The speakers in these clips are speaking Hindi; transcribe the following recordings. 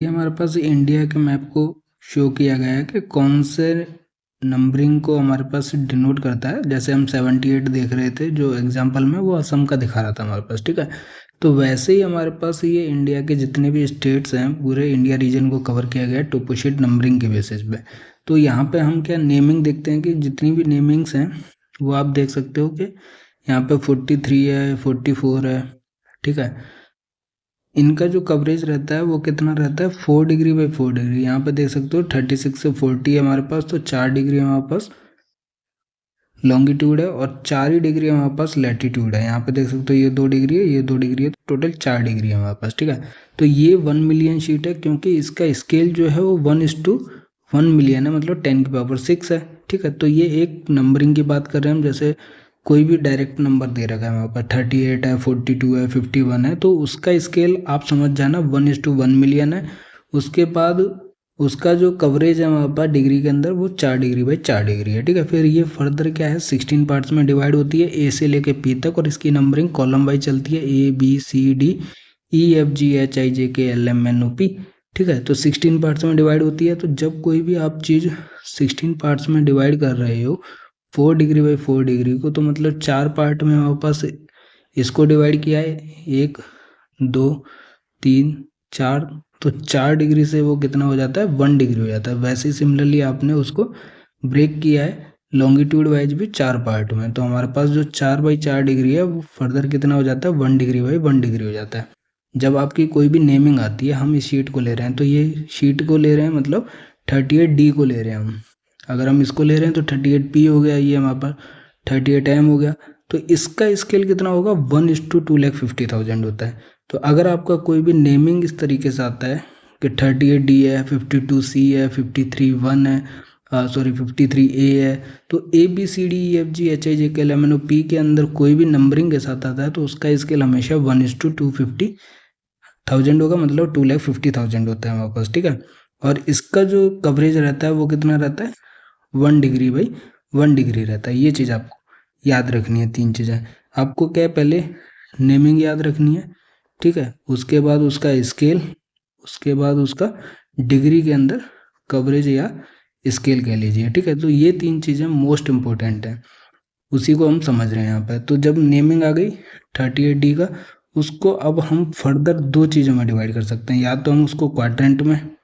ये हमारे पास इंडिया के मैप को शो किया गया है कि कौन से नंबरिंग को हमारे पास डिनोट करता है। जैसे हम 78 देख रहे थे, जो एग्जांपल में वो असम का दिखा रहा था हमारे पास, ठीक है। तो वैसे ही हमारे पास ये इंडिया के जितने भी स्टेट्स हैं, पूरे इंडिया रीजन को कवर किया गया है टोपोशीट नंबरिंग के बेसिस पे। तो यहाँ पे हम क्या नेमिंग देखते हैं कि जितनी भी नेमिंग्स हैं वो आप देख सकते हो कि यहाँ पे 43 है, 44 है, ठीक है। इनका जो कवरेज रहता है वो कितना रहता है, 4 डिग्री बाई 4 डिग्री। यहाँ पे देख सकते हो 36 से 40 है हमारे पास, तो 4 डिग्री हमारे पास लॉन्गिट्यूड है और 4 ही डिग्री हमारे पास लैटिट्यूड है। यहाँ पे देख सकते हो ये 2 डिग्री है, ये 2 डिग्री है, तो टोटल 4 डिग्री है हमारे पास, ठीक है। तो ये 1 मिलियन शीट है, क्योंकि इसका स्केल जो है वो 1:1 मिलियन है, मतलब 10⁶ है, ठीक है। तो ये एक नंबरिंग की बात कर रहे हैं हम। जैसे कोई भी डायरेक्ट नंबर दे रखा है हमारे पास, 38 है, 42 है, 51 है, तो उसका स्केल आप समझ जाना 1:1 मिलियन है। उसके बाद उसका जो कवरेज है हमारे पास डिग्री के अंदर वो 4 डिग्री बाई 4 डिग्री है, ठीक है। फिर ये फर्दर क्या है, 16 पार्ट्स में डिवाइड होती है, ए से लेके पी तक, और इसकी नंबरिंग कॉलम वाइज चलती है, ABCDEFGHIJKLMNOP, ठीक है। तो 16 पार्ट्स में डिवाइड होती है। तो जब कोई भी आप चीज़ 16 पार्ट्स में डिवाइड कर रहे हो 4 डिग्री बाई 4 डिग्री को, तो मतलब 4 पार्ट में हमारे पास इसको डिवाइड किया है, 1 2 3 4, तो 4 डिग्री से वो कितना हो जाता है, 1 डिग्री हो जाता है। वैसे ही सिमिलरली आपने उसको ब्रेक किया है लॉन्गिट्यूड वाइज भी 4 पार्ट में, तो हमारे पास जो 4/4 डिग्री है वो फर्दर कितना हो जाता है, 1 डिग्री बाई 1 डिग्री हो जाता है। जब आपकी कोई भी नेमिंग आती है, हम इस शीट को ले रहे हैं, तो ये शीट को ले रहे हैं, मतलब 38D को ले रहे हैं हम। अगर हम इसको ले रहे हैं तो 38P हो गया, ये हमारे पास 38M हो गया। तो इसका स्केल कितना होगा, 1:2,50,000 होता है। तो अगर आपका कोई भी नेमिंग इस तरीके से आता है कि 38D है, 52C है, 53 1 है, 53A है, तो ABCDEFGHIJKLMNOP के अंदर कोई भी नंबरिंग के साथ आता है तो उसका स्केल हमेशा 1:250,000 होगा, मतलब 2,50,000 होता है हमारे पास, ठीक है। और इसका जो कवरेज रहता है वो कितना रहता है, 1 डिग्री बाई 1 डिग्री रहता है। ये चीज़ आपको याद रखनी है। 3 चीज़ें आपको क्या है, पहले नेमिंग याद रखनी है, ठीक है। उसके बाद उसका स्केल, उसके बाद उसका डिग्री के अंदर कवरेज या स्केल कह लीजिए, ठीक है। तो ये 3 चीज़ें मोस्ट इम्पोर्टेंट हैं, उसी को हम समझ रहे हैं यहाँ पे। तो जब नेमिंग आ गई 38D का, उसको अब हम फर्दर 2 चीज़ों में डिवाइड कर सकते हैं। या तो हम उसको क्वाड्रेंट में,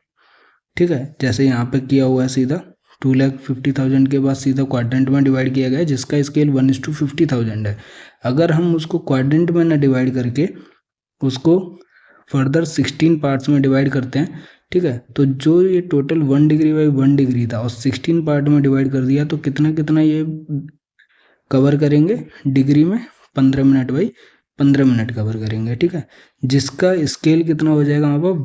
ठीक है, जैसे यहाँ पे किया हुआ है सीधा 2,50,000 के बाद सीधा क्वाड्रेंट में डिवाइड किया गया है, जिसका स्केल 1:50,000 है। अगर हम उसको क्वाड्रेंट में ना डिवाइड करके उसको फर्दर 16 पार्ट्स में डिवाइड करते हैं, ठीक है, तो जो ये टोटल 1 डिग्री बाई 1 डिग्री था और 16 पार्ट में डिवाइड कर दिया, तो कितना कितना ये कवर करेंगे डिग्री में, 15 मिनट बाई 15 मिनट कवर करेंगे, ठीक है। जिसका स्केल कितना हो जाएगा हमारे पास,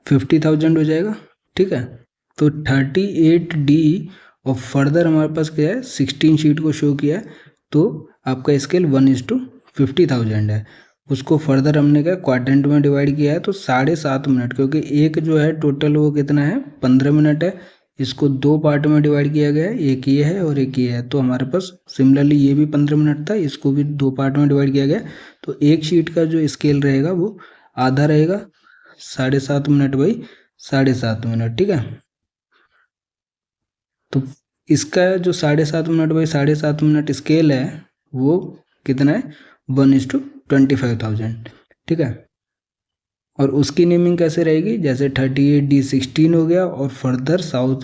1:50,000 हो जाएगा, ठीक है। तो 38D और फर्दर हमारे पास क्या है, 16 शीट को शो किया है, तो आपका स्केल 1:50,000 है। उसको फर्दर हमने क्या क्वाड्रेंट में डिवाइड किया है, तो 7.5 मिनट, क्योंकि एक जो है टोटल वो कितना है, 15 मिनट है। इसको 2 पार्ट में डिवाइड किया गया है, एक ये है और एक ये है। तो हमारे पास सिमिलरली ये भी 15 मिनट था, इसको भी 2 पार्ट में डिवाइड किया गया। तो एक शीट का जो स्केल रहेगा वो आधा रहेगा, 7.5 मिनट बाई 7.5 मिनट, ठीक है। तो इसका जो 7.5 मिनट बाई 7.5 मिनट स्केल है वो कितना है, 1:25,000, ठीक है। और उसकी नेमिंग कैसे रहेगी, जैसे 38D 16 हो गया, और फर्दर साउथ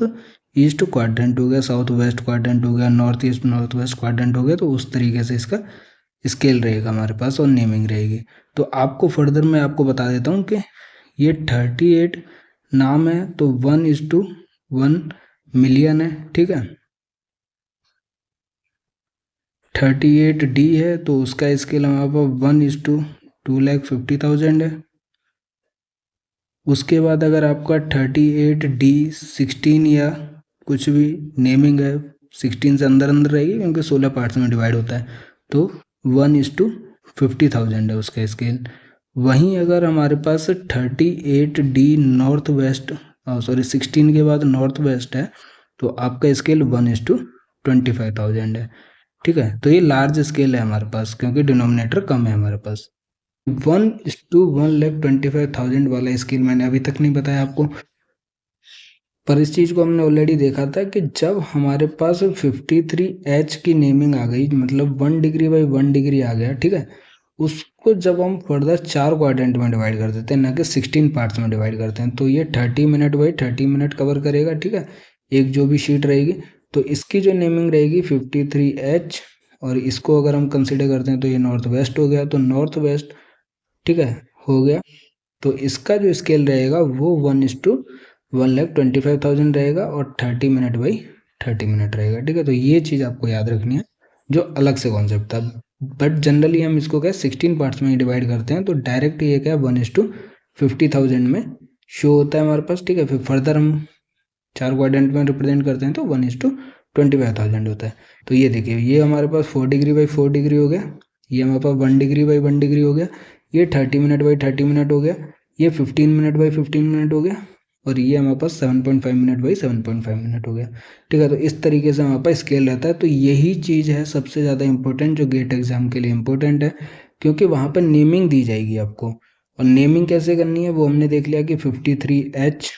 ईस्ट क्वाड्रेंट हो गया, साउथ वेस्ट क्वाड्रेंट हो गया, north east north west quadrant हो गया। तो उस तरीके से इसका स्केल रहेगा हमारे पास और नेमिंग रहेगी। तो आपको फर्दर मैं आपको बता देता हूँ कि ये 38 नाम है तो 1:1 मिलियन है, ठीक है। 38D है तो उसका स्केल हमारे पास 1:2,50,000 है। उसके बाद अगर आपका 38D 16 या कुछ भी नेमिंग है, 16 से अंदर अंदर रहेगी क्योंकि 16 पार्ट्स में डिवाइड होता है, तो 1:50,000 है उसका स्केल। वहीं अगर हमारे पास 38D नॉर्थ वेस्ट, सॉरी 16 के बाद नॉर्थ वेस्ट है, तो आपका स्केल 1:25,000 है, ठीक है। तो ये लार्ज स्केल है हमारे पास, क्योंकि डिनोमिनेटर कम है हमारे पास। 1:1,25,000 वाला स्केल मैंने अभी तक नहीं बताया आपको, पर इस चीज़ को हमने ऑलरेडी देखा था कि जब हमारे पास 53H की नेमिंग आ गई, मतलब 1 डिग्री बाई 1 डिग्री आ गया, ठीक है, उसको जब हम फर्दर 4 क्वाड्रेंट में डिवाइड कर देते हैं, ना कि 16 पार्ट्स में डिवाइड करते हैं, तो ये 30 मिनट बाई 30 मिनट कवर करेगा, ठीक है, एक जो भी शीट रहेगी। तो इसकी जो नेमिंग रहेगी 53H, और इसको अगर हम कंसिडर करते हैं तो ये नॉर्थ वेस्ट हो गया, तो नॉर्थ वेस्ट, ठीक है, हो गया। तो इसका जो स्केल रहेगा वो 1:1,25,000 रहेगा, और 30 मिनट बाई 30 मिनट रहेगा, ठीक है। तो ये चीज़ आपको याद रखनी है, जो अलग से कॉन्सेप्ट था, बट जनरली हम इसको क्या 16 पार्ट्स में ही डिवाइड करते हैं, तो डायरेक्ट ये क्या 1:50,000 में शो होता है हमारे पास, ठीक है। फिर फर्दर हम 4 क्वाड्रेंट में रिप्रेजेंट करते हैं तो 1:25,000 होता है। तो ये देखिए, ये हमारे पास 4 डिग्री बाई 4 डिग्री हो गया, ये हमारे पास 1 डिग्री बाई 1 डिग्री हो गया, ये 30 मिनट बाई 30 मिनट हो गया, ये 15 मिनट बाई 15 मिनट हो गया, और ये हमारे पास 7.5 मिनट बाई 7.5 मिनट हो गया, ठीक है। तो इस तरीके से हमारे पास स्केल रहता है। तो यही चीज़ है सबसे ज़्यादा इंपॉर्टेंट, जो गेट एग्जाम के लिए इंपॉर्टेंट है, क्योंकि वहाँ पर नेमिंग दी जाएगी आपको, और नेमिंग कैसे करनी है वो हमने देख लिया कि 53H,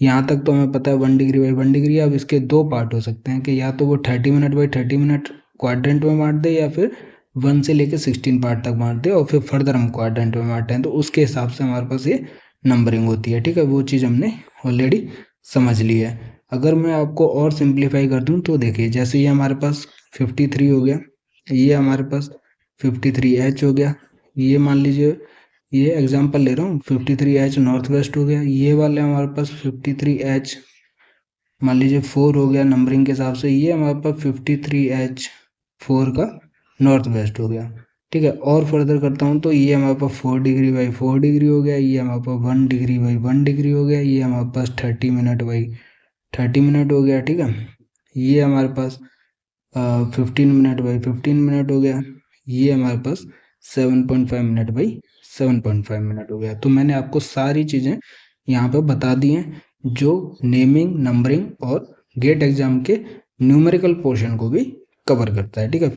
यहाँ तक तो हमें पता है 1 डिग्री बाई 1 डिग्री। अब इसके दो पार्ट हो सकते हैं कि या तो वो 30 मिनट बाई 30 मिनट क्वाड्रेंट में बांट दे, या फिर 1 से लेकर 16 पार्ट तक बांट दे, और फिर फर्दर हम क्वाड्रेंट में बांटते हैं, तो उसके हिसाब से हमारे पास ये नंबरिंग होती है, ठीक है। वो चीज़ हमने ऑलरेडी समझ ली है। अगर मैं आपको और सिंप्लीफाई कर दूँ तो देखिए, जैसे ये हमारे पास 53 हो गया, ये हमारे पास 53H हो गया, ये मान लीजिए, ये एग्जांपल ले रहा हूँ, 53H नॉर्थ वेस्ट हो गया, ये वाले हमारे पास 53H मान लीजिए 4 हो गया नंबरिंग के हिसाब से, ये हमारे पास 53H4 का नॉर्थ वेस्ट हो गया, ठीक है। और फर्दर करता हूँ तो ये हमारे पास 4 डिग्री बाई 4 डिग्री हो गया, ये हमारे पास 1 डिग्री बाई 1 डिग्री हो गया, ये हमारे पास 30 मिनट बाई 30 मिनट हो गया, ठीक है। ये हमारे पास 15 मिनट बाई 15 मिनट हो गया, ये हमारे पास 7.5 मिनट बाई 7.5 मिनट हो गया। तो मैंने आपको सारी चीज़ें यहाँ पे बता दी हैं, जो नेमिंग, नंबरिंग और गेट एग्जाम के न्यूमेरिकल पोर्शन को भी कवर करता है, ठीक है।